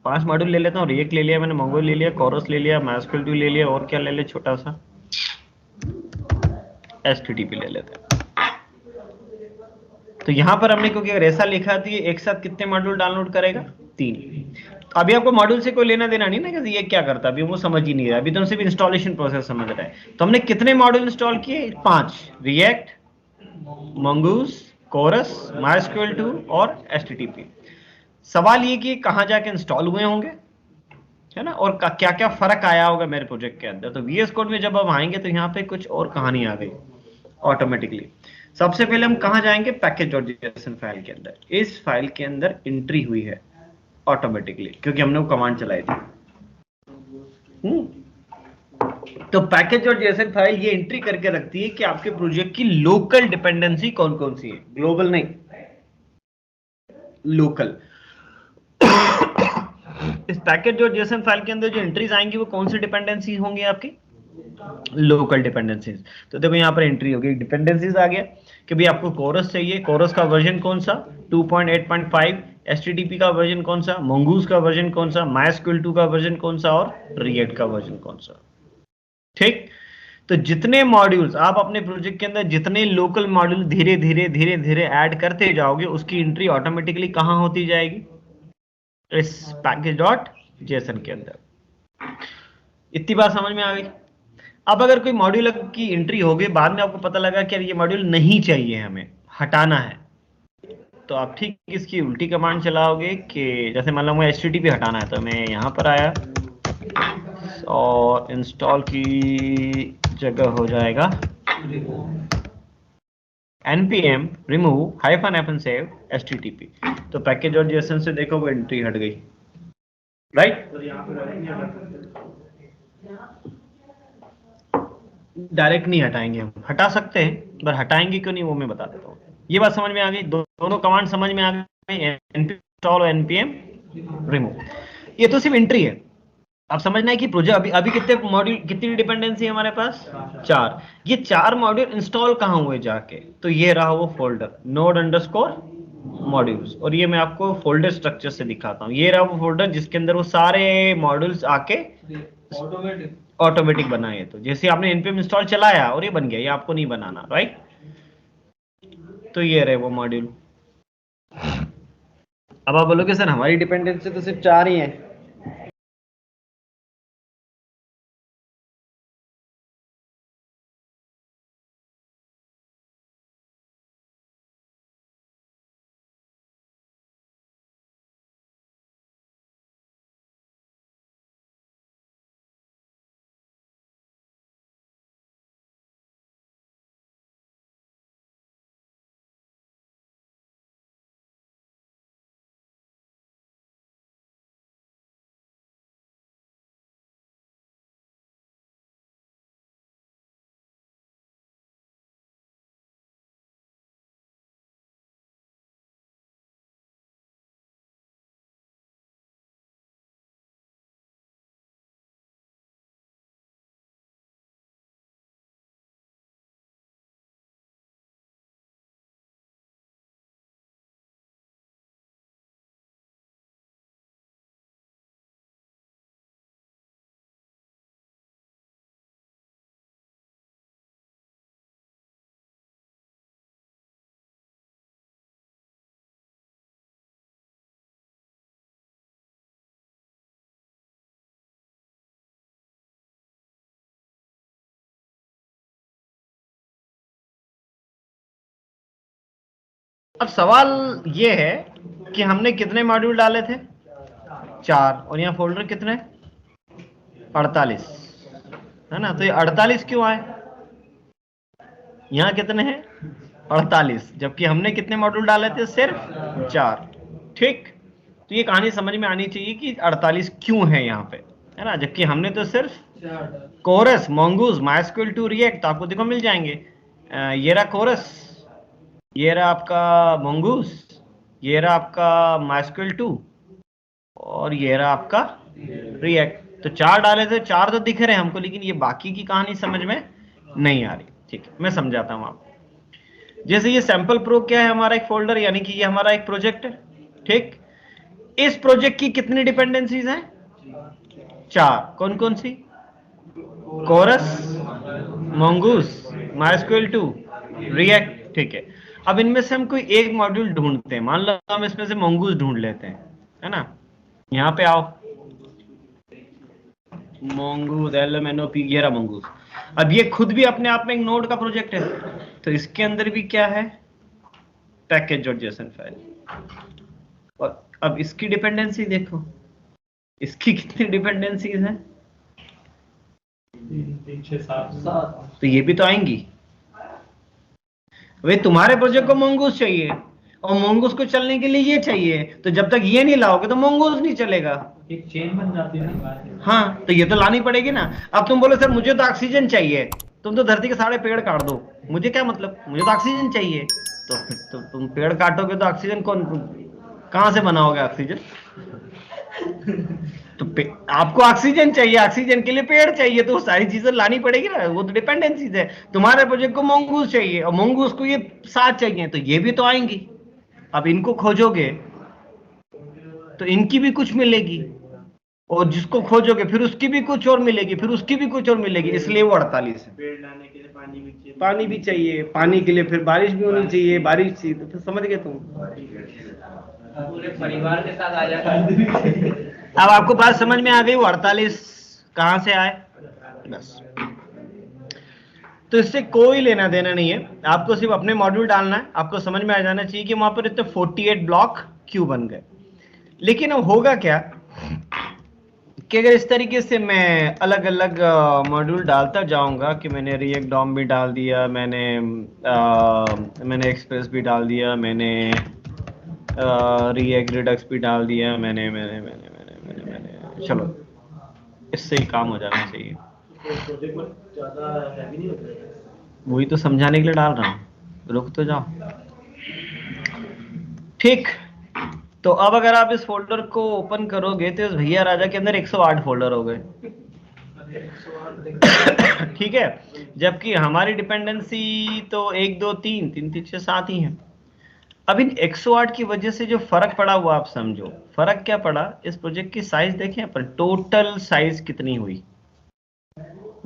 5 मॉड्यूल ले लेता हूँ, रिएक्ट ले लिया मैंने, मोंगो ले लिया, कोरस ले लिया, MySQL 2 ले लिया, और क्या ले ले? छोटा सा HTTP ले लेते हैं। तो यहां पर हमने क्योंकि अगर ऐसा लिखा तो ये एक साथ कितने मॉड्यूल डाउनलोड करेगा? 3। अभी आपको मॉड्यूल से कोई लेना देना नहीं ना कि ये क्या करता है, अभी वो समझ ही नहीं रहा, अभी तो हम सिर्फ इंस्टॉलेशन प्रोसेस समझ रहे हैं। तो हमने कितने मॉड्यूल इंस्टॉल किए? 5। रिएक्ट, मंगूस, कोरस, MySQL 2 और HTTP। सवाल ये कि कहां जाके इंस्टॉल हुए होंगे, है ना? और क्या क्या फर्क आया होगा मेरे प्रोजेक्ट के अंदर। तो VS कोड में जब हम आएंगे तो यहाँ पे कुछ और कहानी आ गई ऑटोमेटिकली। सबसे पहले हम कहां जाएंगे? पैकेज.json फाइल के अंदर। इस फाइल के अंदर एंट्री हुई है ऑटोमेटिकली, क्योंकि हमने वो कमांड चलाई थी। तो पैकेज.json फाइल ये एंट्री करके रखती है कि आपके प्रोजेक्ट की लोकल डिपेंडेंसी कौन कौन सी है, ग्लोबल नहीं, लोकल। इस पैकेज.json फाइल के अंदर जो एंट्रीज आएंगी वो कौन सी डिपेंडेंसी होंगी? आपकी लोकल डिपेंडेंसीज। तो देखो यहाँ पर एंट्री हो गई, डिपेंडेंसीज आ गया कि भाई आपको कोरस चाहिए, कोरस का वर्जन कौन सा? 2.8.5। HTTP का वर्जन कौन सा? मंगूस का वर्जन कौन सा? MySQL 2 का वर्जन कौन सा? और रिएक्ट का वर्जन कौन सा? ठीक। तो जितने मॉड्यूल्स आप अपने प्रोजेक्ट के अंदर, जितने लोकल मॉड्यूल धीरे धीरे धीरे धीरे ऐड करते जाओगे, उसकी एंट्री ऑटोमेटिकली कहां होती जाएगी? इस पैकेज.json के अंदर। इतनी बात समझ में आ गई? अब अगर कोई मॉड्यूल की एंट्री हो गई, बाद में आपको पता लगा कि ये मॉड्यूल नहीं चाहिए, हमें हटाना है, तो आप ठीक इसकी उल्टी कमांड चलाओगे कि जैसे मान लो मुझे HTTP हटाना है, तो मैं यहाँ पर आया और इंस्टॉल की जगह हो जाएगा npm remove -f save HTTP। तो पैकेज.json से देखो वो एंट्री हट गई, राइट? तो यहाँ पे डायरेक्ट नहीं हटा सकते? डायरेक्ट नहीं हटाएंगे, हम हटा सकते हैं, पर हटाएंगे क्यों नहीं वो मैं बता देता हूँ। ये बात समझ में आ गई? दोनों कमांड समझ में आ गई, npm install और npm remove। ये तो सिर्फ एंट्री है। अब समझना है कि प्रोजेक्ट अभी अभी कितने मॉड्यूल, कितनी डिपेंडेंसी है हमारे पास? 4। ये 4 मॉड्यूल इंस्टॉल कहाँ हुए जाके? तो ये रहा वो फोल्डर node_modules, और ये मैं आपको फोल्डर स्ट्रक्चर से दिखाता हूँ। ये रहा वो फोल्डर जिसके अंदर वो सारे मॉड्यूल्स आके ऑटोमेटिक बनाए। तो जैसे आपने npm इंस्टॉल चलाया और ये बन गया, ये आपको नहीं बनाना, राइट? तो ये रहे वो मॉड्यूल। अब आप बोलोगे सर हमारी डिपेंडेंसी तो सिर्फ 4 ही है। अब सवाल ये है कि हमने कितने मॉड्यूल डाले थे, 4, और यहाँ फोल्डर कितने, 48 है ना। तो ये 48 क्यों आए, यहाँ कितने हैं 48, जबकि हमने कितने मॉड्यूल डाले थे, सिर्फ 4। ठीक, तो ये कहानी समझ में आनी चाहिए कि 48 क्यों है यहाँ पे, है ना, जबकि हमने तो सिर्फ coarse, mongoose, MySQL to React, तो आपको देखो मिल जाएंगे। ये रहा कोरस, ये रहा आपका mongoose, ये रहा आपका MySQL 2, और ये रहा आपका React। तो 4 डाले थे, 4 तो दिख रहे हैं हमको, लेकिन ये बाकी की कहानी समझ में नहीं आ रही। ठीक है, मैं समझाता हूँ आपको। जैसे ये सैंपल प्रो क्या है, हमारा एक फोल्डर, यानी कि ये हमारा एक प्रोजेक्ट है। ठीक, इस प्रोजेक्ट की कितनी डिपेंडेंसीज हैं, 4। कौन कौन सी, कोरस, mongoose, MySQL 2, React। ठीक है, अब इनमें से हम कोई एक मॉड्यूल ढूंढते हैं। मान लो हम इसमें से mongoose ढूंढ लेते हैं, है ना। यहाँ पे आओ, mongoose, LMNOP, ये रहा mongoose। अब ये खुद भी अपने आप में एक नोड का प्रोजेक्ट है, तो इसके अंदर भी क्या है, package.json फाइल। और अब इसकी डिपेंडेंसी देखो, इसकी कितनी डिपेंडेंसीज हैं, 3, 6, 7। तो ये भी तो आएंगी। वे तुम्हारे प्रोजेक्ट को mongoose चाहिए, और mongoose को चलने के लिए ये चाहिए, तो जब तक ये नहीं लाओगे तो mongoose नहीं चलेगा। एक चेन बन जाती है ना। हाँ, तो ये तो लानी पड़ेगी ना। अब तुम बोलो सर मुझे तो ऑक्सीजन चाहिए, तुम तो धरती के सारे पेड़ काट दो, मुझे क्या मतलब, मुझे तो ऑक्सीजन चाहिए। तो फिर तो तुम पेड़ काटोगे तो ऑक्सीजन कहां से बनाओगे ऑक्सीजन? तो आपको ऑक्सीजन चाहिए, ऑक्सीजन के लिए पेड़ चाहिए, तो सारी चीजें लानी पड़ेगी ना, वो तो डिपेंडेंसीज है। तुम्हारे प्रोजेक्ट को mongoose चाहिए, और mongoose को ये 7 चाहिए, तो ये भी तो आएंगी। अब इनको खोजोगे तो इनकी भी कुछ मिलेगी, और जिसको खोजोगे फिर उसकी भी कुछ और मिलेगी, फिर उसकी भी कुछ और मिलेगी, इसलिए वो 48 है। पेड़ लाने के लिए पानी भी चाहिए, पानी भी चाहिए, पानी के लिए फिर बारिश भी होनी चाहिए, बारिश चाहिए, तो फिर समझ गए तुम। पूरे परिवार के साथ आ जाता। अब आपको बात समझ में आ गई, वो 48 कहां से आए, बस। तो इससे कोई लेना देना नहीं है, आपको सिर्फ अपने मॉड्यूल डालना है। आपको समझ में आ जाना चाहिए कि वहां पर इतने 48 ब्लॉक क्यों बन गए। लेकिन अब होगा क्या कि अगर इस तरीके से मैं अलग अलग मॉड्यूल डालता जाऊंगा, कि मैंने रिएक्ट डॉम भी डाल दिया, मैंने एक्सप्रेस भी डाल दिया, मैंने रिएक्ट रिडक्स भी डाल दिया, मैंने चलो इससे ही काम हो जाना चाहिए। प्रोजेक्ट में ज्यादा हैवी नहीं होता है। वही तो समझाने के लिए डाल रहा हूँ, रुक तो जाओ। ठीक, तो अब अगर आप इस फोल्डर को ओपन करोगे तो इस भैया राजा के अंदर 108 फोल्डर हो गए। ठीक है, जबकि हमारी डिपेंडेंसी तो 1 2 3 3 3 6 7 ही है। अब इन 108 की वजह से जो फर्क पड़ा हुआ आप समझो। फर्क क्या पड़ा, इस प्रोजेक्ट की साइज देखें पर, टोटल साइज कितनी हुई,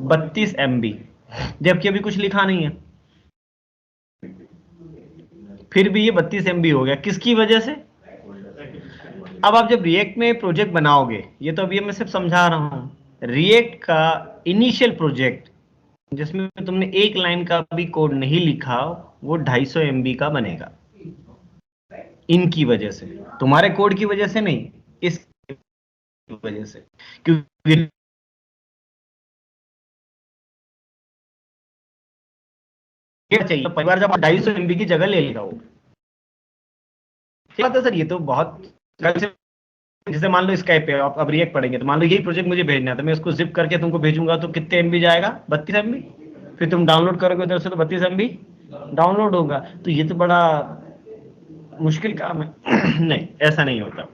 32 MB, जबकि अभी कुछ लिखा नहीं है, फिर भी ये 32 MB हो गया। किसकी वजह से? अब आप जब रिएक्ट में प्रोजेक्ट बनाओगे, ये तो अभी मैं सिर्फ समझा रहा हूं, रिएक्ट का इनिशियल प्रोजेक्ट जिसमें तुमने एक लाइन का भी कोड नहीं लिखा, वो 250 MB का बनेगा। इनकी वजह से, तुम्हारे कोड की वजह से नहीं, इस वजह से, क्योंकि चाहिए तो परिवार जब 250 MB की जगह ले लेगा वो। ठीक है सर, ये तो बहुत, जैसे मान लो स्काइप पे आप अब रिएक्ट पढ़ेंगे, तो मान लो यही प्रोजेक्ट मुझे भेजना है, तो मैं उसको जिप करके तुमको भेजूंगा, तो कितने MB जाएगा, 32 MB। फिर तुम डाउनलोड करोगे उधर से तो 32 MB डाउनलोड होगा। तो ये तो बड़ा मुश्किल काम है। नहीं, ऐसा नहीं होता।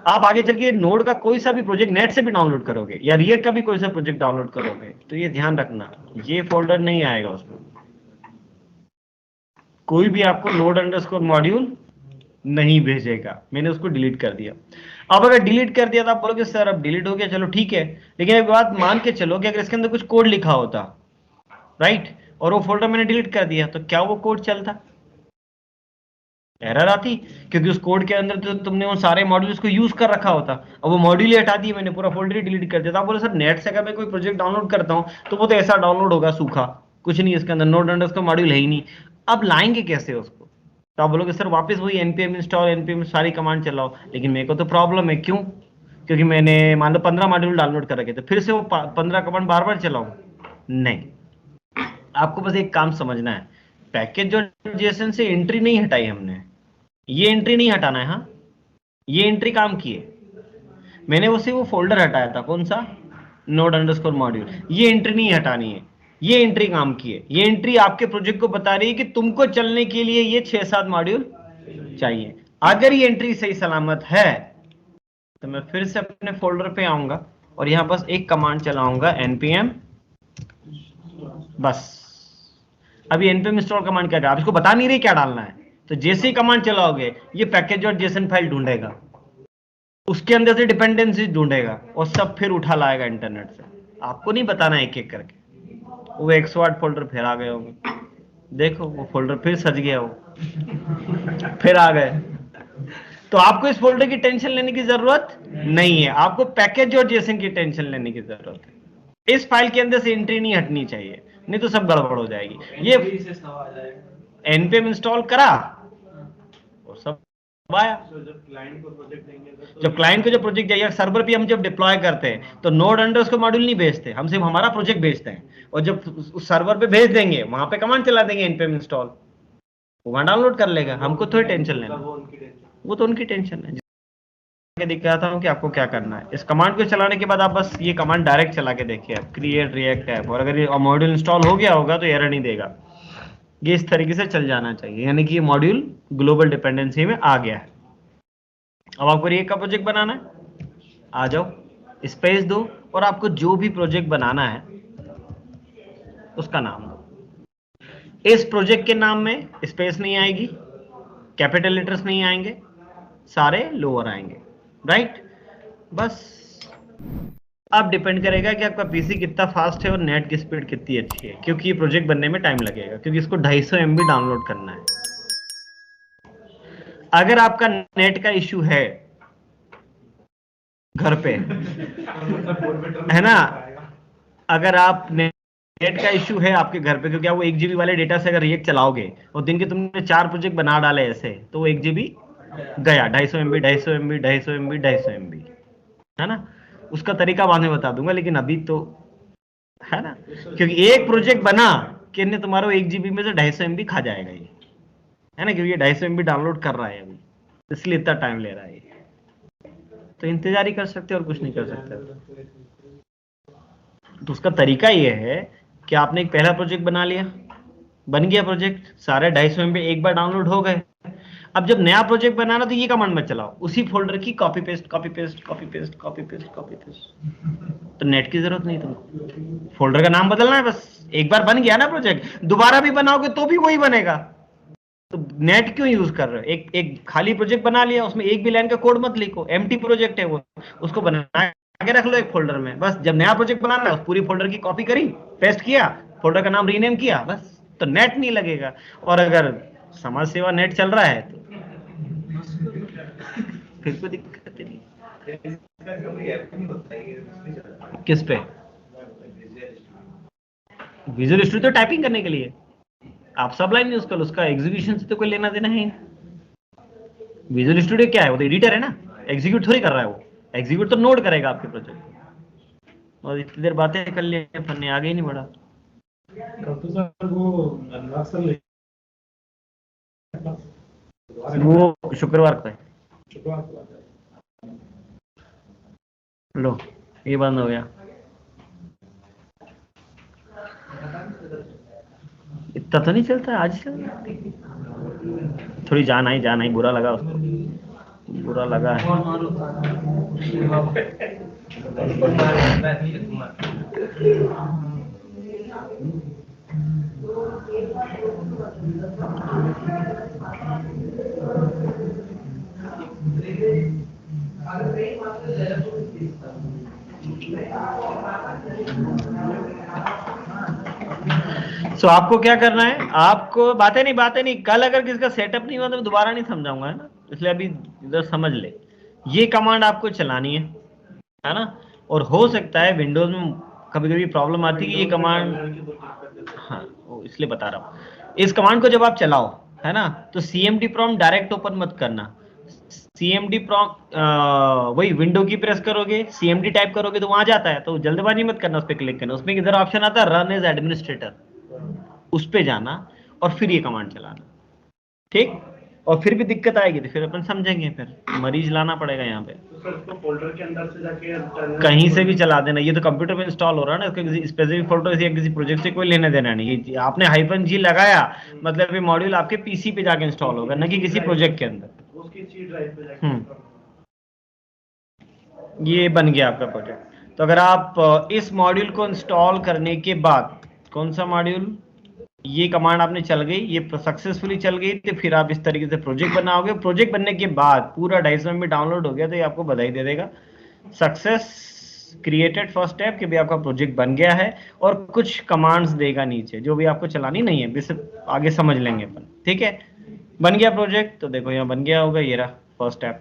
आप आगे चल के नोड का कोई सा भी प्रोजेक्ट नेट से भी डाउनलोड करोगे, या रिएक्ट का भी कोई सा प्रोजेक्ट डाउनलोड करोगे, तो ये ध्यान रखना, ये फोल्डर नहीं आएगा उसमें। कोई भी आपको लोड अंडरस्कोर मॉड्यूल नहीं भेजेगा, मैंने उसको डिलीट कर दिया। अब अगर डिलीट कर दिया तो आप बोलोगे सर अब डिलीट हो गया, चलो ठीक है, लेकिन एक बात मान के चलो कि अगर इसके अंदर कुछ कोड लिखा होता, राइट, और वो फोल्डर मैंने डिलीट कर दिया, तो क्या वो कोड चलता? एरर आती, क्योंकि उस कोड के अंदर तो तुमने उन सारे मॉड्यूल्स को यूज कर रखा होता। अब वो मॉड्यूल ही हटा दिए मैंने, पूरा फोल्डर ही डिलीट कर दिया। तो आप बोले सर नेट से अगर मैं कोई प्रोजेक्ट डाउनलोड करता हूं तो वो तो ऐसा डाउनलोड होगा सूखा, कुछ नहीं इसके अंदर, नोड अंडरस्कोर मॉड्यूल है ही नहीं। अब लाएंगे कैसे उसको? तो आप बोलोगे सर वापस वही npm इंस्टॉल npm सारी कमांड चलाओ, लेकिन मेरे को तो प्रॉब्लम है। क्यों? क्योंकि मैंने मान लो 15 मॉड्यूल डाउनलोड कर रखे थे, फिर से वो 15 कमांड बार बार चलाऊं? नहीं, आपको बस एक काम समझना है, पैकेज और जेसन से एंट्री नहीं हटाई हमने, ये एंट्री नहीं हटाना है। हाँ, ये एंट्री काम की है, मैंने उसे वो फोल्डर हटाया था, कौन सा, नोड अंडरस्कोर मॉड्यूल, ये एंट्री नहीं हटानी है, ये एंट्री काम की है। ये एंट्री आपके प्रोजेक्ट को बता रही है कि तुमको चलने के लिए ये 6-7 मॉड्यूल चाहिए। अगर ये एंट्री सही सलामत है तो मैं फिर से अपने फोल्डर पे आऊंगा और यहां बस एक कमांड चलाऊंगा npm, बस। अभी npm इंस्टॉल कमांड क्या, आप इसको बता नहीं रही क्या डालना है, तो जैसे ही कमांड चलाओगे ये पैकेज और जेसन फाइल ढूंढेगा, उसके अंदर से डिपेंडेंसी ढूंढेगा और सब फिर उठा लाएगा इंटरनेट से। आपको नहीं बताना एक एक करके। वो 108 फोल्डर फिर आ गए होंगे, देखो वो फोल्डर फिर सज गया हो, फिर आ गए। तो आपको इस फोल्डर की टेंशन लेने की जरूरत नहीं है, आपको पैकेज और जेसन की टेंशन लेने की जरूरत है। इस फाइल के अंदर से एंट्री नहीं हटनी चाहिए, नहीं तो सब गड़बड़ हो जाएगी। ये npm इंस्टॉल करा और सब आया। जब क्लाइंट को जो प्रोजेक्ट चाहिए, सर्वर पे हम जब डिप्लॉय करते हैं तो नोड अंडरस्कोर मॉड्यूल नहीं भेजते, हम सिर्फ हमारा प्रोजेक्ट भेजते हैं, और जब उस सर्वर पे भेज देंगे वहां पे कमांड चला देंगे npm इंस्टॉल, वो वहां डाउनलोड कर लेगा, हमको थोड़ी टेंशन लेना, वो तो उनकी टेंशन है। दिखाता हूँ कि आपको क्या करना है। इस कमांड को चलाने के बाद आप बस ये कमांड डायरेक्ट चला के देखिए, क्रिएट रिएक्ट ऐप, और अगर ये मॉड्यूल इंस्टॉल हो गया होगा तो एरर नहीं देगा। ये इस तरीके से चल जाना चाहिए, यानी कि ये मॉड्यूल ग्लोबल डिपेंडेंसी में आ गया है। अब आपको रिएक्ट का प्रोजेक्ट बनाना है, आ जाओ, स्पेस दो, और आपको जो भी प्रोजेक्ट बनाना है उसका नाम दो। इस प्रोजेक्ट के नाम में स्पेस नहीं आएगी, कैपिटल लेटर्स नहीं आएंगे, सारे लोअर आएंगे, राइट। बस अब डिपेंड करेगा कि आपका पीसी कितना फास्ट है और नेट की स्पीड कितनी अच्छी है, क्योंकि ये प्रोजेक्ट बनने में टाइम लगेगा, क्योंकि इसको 250 MB डाउनलोड करना है। अगर आपका नेट का इश्यू है घर पे, है ना, अगर आप नेट का इश्यू है आपके घर पे, क्योंकि आप वो 1 GB वाले डेटा से अगर रिएक्ट चलाओगे और दिन के तुमने 4 प्रोजेक्ट बना डाले ऐसे, तो वो 1 GB गया, 250 MB 250 MB 250 MB 250 MB, है ना। उसका तरीका बाद में बता दूंगा, लेकिन अभी तो, है ना, क्योंकि एक प्रोजेक्ट बना कि ने तुम्हारा 1 GB में से 250 MB खा जाएगा ये, है ना, क्योंकि ये 250 MB डाउनलोड कर रहा है अभी, इसलिए इतना टाइम ले रहा है। तो इंतजार ही कर सकते और कुछ नहीं कर सकते। तो उसका तरीका ये है कि आपने एक पहला प्रोजेक्ट बना लिया, बन गया प्रोजेक्ट, सारे 250 MB एक बार डाउनलोड हो गए। अब जब नया प्रोजेक्ट बनाना तो ये कमांड मत चलाओ, उसी फोल्डर की copy paste copy paste copy paste copy paste copy paste. तो नेट की जरूरत नहीं तुमको, फोल्डर का नाम बदलना है बस। एक बार बन गया ना प्रोजेक्ट, दोबारा भी बनाओगे तो भी वही बनेगा, तो नेट क्यों यूज कर रहे हो। एक खाली प्रोजेक्ट बना लिया, उसमें एक भी लाइन का कोड मत लिखो, एम्प्टी प्रोजेक्ट है वो, उसको बना के रख लो एक फोल्डर में। बस जब नया प्रोजेक्ट बनाना है, उस पूरी फोल्डर की कॉपी करी, पेस्ट किया, फोल्डर का नाम रीनेम किया, बस, तो नेट नहीं लगेगा। और अगर समाज सेवा नेट चल रहा है तो फिर कोई दिक्कत नहीं। किस पे? विजुअल स्टूडियो तो टाइपिंग करने के लिए, आप सब लाइन यूज कर लो, उसका एग्जीक्यूशन से तो कोई लेना देना है। विजुअल स्टूडियो क्या है, वो तो एडिटर है ना, एग्जीक्यूट थोड़ी कर रहा है वो, एग्जीक्यूट तो नोड करेगा आपके प्रोजेक्ट। और इतनी देर बातें कर लिए, फन्ने आगे ही नहीं बढ़ा। वो शुक्रवार को है। लो ये बंद हो गया, इतना तो नहीं चलता आज से। थोड़ी जान आई, बुरा लगा उसको, बुरा लगा है। सो आपको क्या करना है, आपको बातें नहीं, कल अगर किसका सेटअप नहीं हुआ तो मैं दोबारा नहीं समझाऊंगा, है ना, इसलिए अभी इधर समझ ले। ये कमांड आपको चलानी है ना, और हो सकता है विंडोज में कभी कभी प्रॉब्लम आती है कि ये कमांड, हाँ इसलिए बता रहा हूँ। इस कमांड को जब आप चलाओ है ना। तो CMD प्रॉम्प्ट डायरेक्ट ओपन मत करना, CMD प्रॉम्प्ट वही विंडो की प्रेस करोगे, CMD टाइप करोगे तो वहां जाता है, तो जल्दबाजी मत करना उस पर क्लिक करना। उसमें इधर ऑप्शन आता है रन एज एडमिनिस्ट्रेटर, उस पे जाना और फिर ये कमांड चलाना, ठीक। और फिर भी दिक्कत आएगी तो फिर अपन समझेंगे, फिर मरीज लाना पड़ेगा यहाँ पे। तो सर इसको फोल्डर के अंदर से जाके कहीं से भी चला देना, ये तो कंप्यूटर पे इंस्टॉल हो रहा है ना, इसका किसी स्पेसिफिक फोल्डर से या किसी प्रोजेक्ट से कोई लेने देना नहीं। ये आपने -G लगाया मतलब ये मॉड्यूल आपके पीसी पे जाके इंस्टॉल होगा, न कि किसी प्रोजेक्ट के अंदर। उसकी सी ड्राइव पे जाके ये बन गया आपका प्रोजेक्ट। तो अगर आप इस मॉड्यूल को इंस्टॉल करने के बाद, कौन सा मॉड्यूल, ये कमांड आपने चल गई, ये सक्सेसफुली चल गई, तो फिर आप इस तरीके से प्रोजेक्ट बनाओगे। प्रोजेक्ट बनने के बाद पूरा 250 MB डाउनलोड हो गया तो ये आपको बधाई दे देगा, सक्सेस क्रिएटेड फर्स्ट स्टेप, कि भी आपका प्रोजेक्ट बन गया है। और कुछ कमांड्स देगा नीचे जो भी आपको चलानी नहीं है, सिर्फ आगे समझ लेंगे अपन, ठीक है। बन गया प्रोजेक्ट, तो देखो यहाँ बन गया होगा, ये रहा फर्स्ट स्टेप।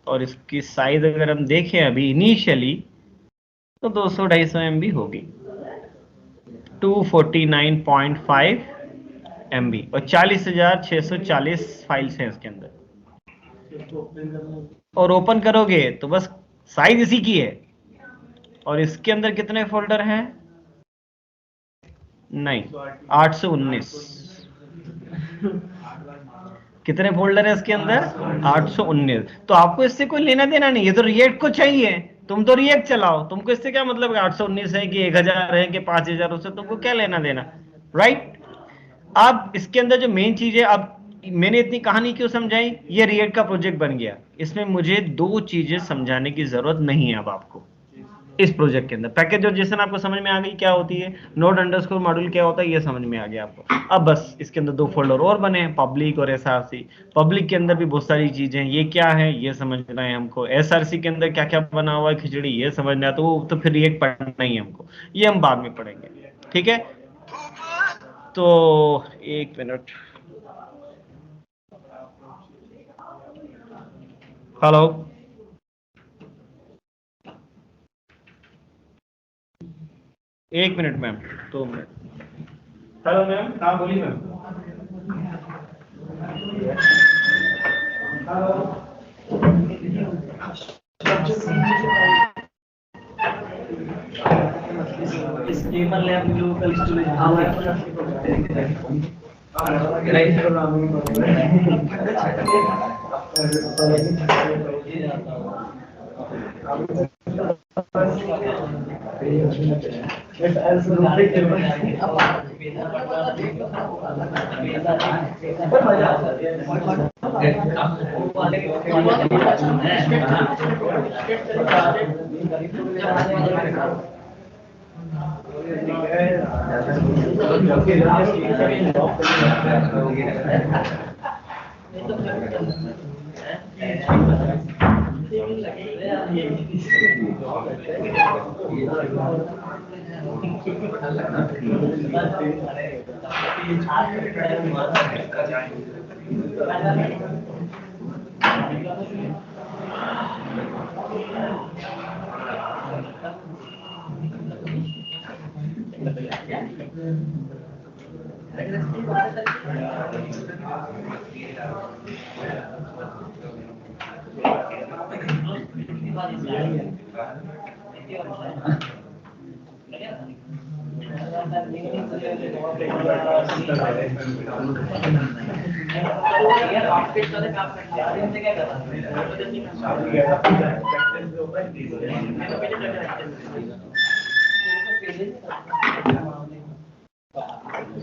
और इसकी साइज अगर हम देखें अभी इनिशियली तो 200-250 MB होगी, 249.5 MB, और 40,640 फाइल्स हैं इसके अंदर। और ओपन करोगे तो बस साइज इसी की है। और इसके अंदर कितने फोल्डर हैं, नहीं 819। कितने फोल्डर है इसके अंदर, 819। तो आपको इससे कोई लेना देना नहीं, ये तो रिएक्ट को चाहिए, तुम तो रिएक्ट चलाओ, तुमको इससे क्या मतलब 819 है कि 1000 है कि 5000, उससे तुमको क्या लेना देना, राइट। अब इसके अंदर जो मेन चीज है, अब मैंने इतनी कहानी क्यों समझाई, ये रिएक्ट का प्रोजेक्ट बन गया, इसमें मुझे 2 चीजें समझाने की जरूरत नहीं है अब आपको। इस प्रोजेक्ट के अंदर पैकेजाइजेशन आपको समझ में आ गई क्या होती है, नोड अंडरस्कोर मॉड्यूल क्या होता है ये समझ में आ गया आपको। अब बस इसके अंदर 2 फोल्डर और बने हैं, पब्लिक और SRC। पब्लिक के अंदर भी बहुत सारी चीजें, ये क्या है ये समझना है हमको, SRC के अंदर क्या क्या बना हुआ है खिचड़ी ये समझना है, तो फिर रिएक्ट पढ़ना ही है हमको, ये हम बाद में पढ़ेंगे, ठीक है। तो 1 minute, hello 1 minute ma'am, 2 minute. Hello ma'am, हाँ बोलिए ma'am. Steamer lab local storage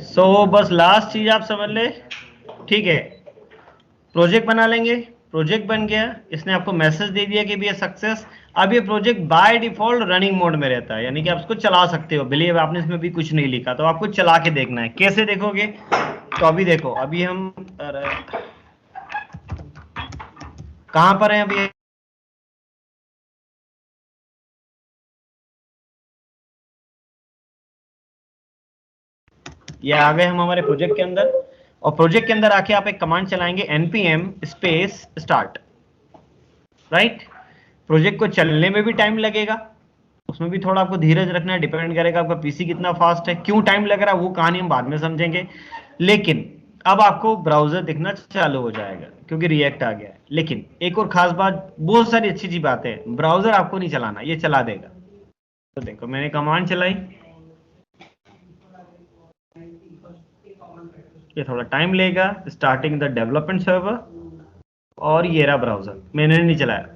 so बस लास्ट चीज आप समझ ले, ठीक है। प्रोजेक्ट बना लेंगे, प्रोजेक्ट बन गया, इसने आपको मैसेज दे दिया कि भी सक्सेस। अब ये project by default running mode में रहता है, यानी कि आप इसको चला सकते हो, बिलीव आपने इसमें भी कुछ नहीं लिखा, तो आपको चला के देखना है। कैसे देखोगे, तो अभी देखो, अभी हम कहां पर हैं अभी, ये आ गए हम हमारे प्रोजेक्ट के अंदर। और प्रोजेक्ट के अंदर आके आप एक कमांड चलाएंगे npm space start, right. Project को चलने में भी टाइम लगेगा, उसमें भी थोड़ा आपको धीरज रखना है, डिपेंड करेगा आपका पीसी कितना फास्ट है। क्यों टाइम लग रहा है वो कहानी हम बाद में समझेंगे, लेकिन अब आपको ब्राउजर दिखना चालू हो जाएगा क्योंकि रिएक्ट आ गया है। लेकिन एक और खास बात, बहुत सारी अच्छी अच्छी बातें हैं, ब्राउजर आपको नहीं चलाना, ये चला देगा। तो देखो मैंने कमांड चलाई, ये थोड़ा टाइम लेगा, स्टार्टिंग द डेवलपमेंट सर्वर, और ये रहा ब्राउजर, मैंने नहीं चलाया।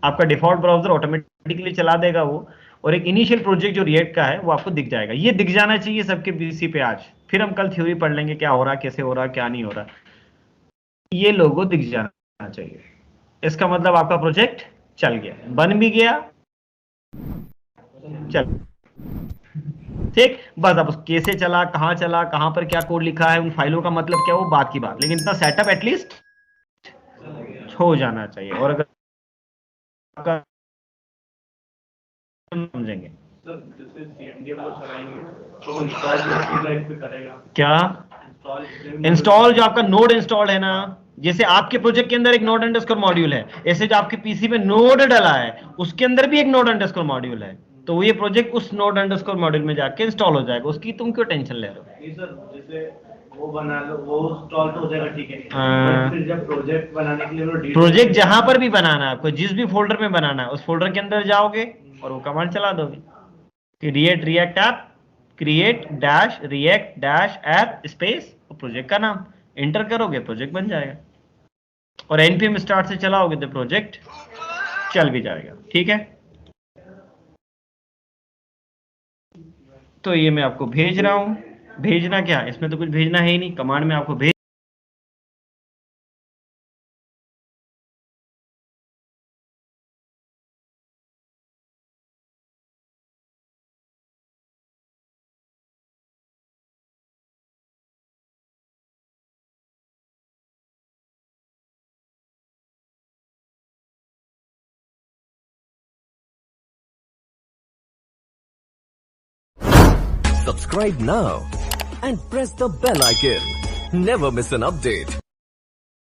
आपका डिफॉल्ट ब्राउजर ऑटोमेटिकली चला देगा वो, और एक इनिशियल प्रोजेक्ट जो रिएक्ट का है वो आपको दिख जाएगा। ये दिख जाना चाहिए सबके पीसी पे आज, फिर हम कल थ्योरी पढ़ लेंगे क्या हो रहा, कैसे हो रहा, क्या नहीं हो रहा। ये लोगो दिख जाना चाहिए, इसका मतलब आपका प्रोजेक्ट चल गया, बन भी गया, चल ठीक। बस अब कैसे चला, कहां पर क्या कोड लिखा है, उन फाइलों का मतलब क्या, वो बात की बात, लेकिन इतना सेटअप एटलीस्ट हो जाना चाहिए। और अगर आपका समझेंगे सर जैसे CMDM को चलाएंगे तो इंस्टॉल लाइफ पे करेगा क्या, इंस्टॉल जो आपका नोड इंस्टॉल है ना, जैसे आपके प्रोजेक्ट के अंदर एक नोड अंडरस्कोर मॉड्यूल है, ऐसे जो आपके पीसी पे नोड डला है उसके अंदर भी एक नोड अंडरस्कोर मॉड्यूल है, तो ये प्रोजेक्ट उस नोड अंडरस्कोर मॉड्यूल में जाके इंस्टॉल हो जाएगा, उसकी तुम क्यों टेंशन ले रहे हो। नहीं सर, जैसे वो बना लो, वो इंस्टॉल तो हो जाएगा, ठीक है। हाँ। फिर जब प्रोजेक्ट बनाने के लिए वो प्रोजेक्ट जहां पर भी बनाना है आपको, जिस भी फोल्डर में बनाना है, उस फोल्डर के अंदर जाओगे और वो कमांड चला दोगे, create react app, create dash react dash app space और प्रोजेक्ट का नाम एंटर करोगे, प्रोजेक्ट बन जाएगा। और npm स्टार्ट से चलाओगे तो प्रोजेक्ट चल भी जाएगा, ठीक है। तो ये मैं आपको भेज रहा हूं, भेजना क्या, इसमें तो कुछ भेजना है ही नहीं, कमांड में आपको भेज Subscribe now and press the bell icon. Never miss an update.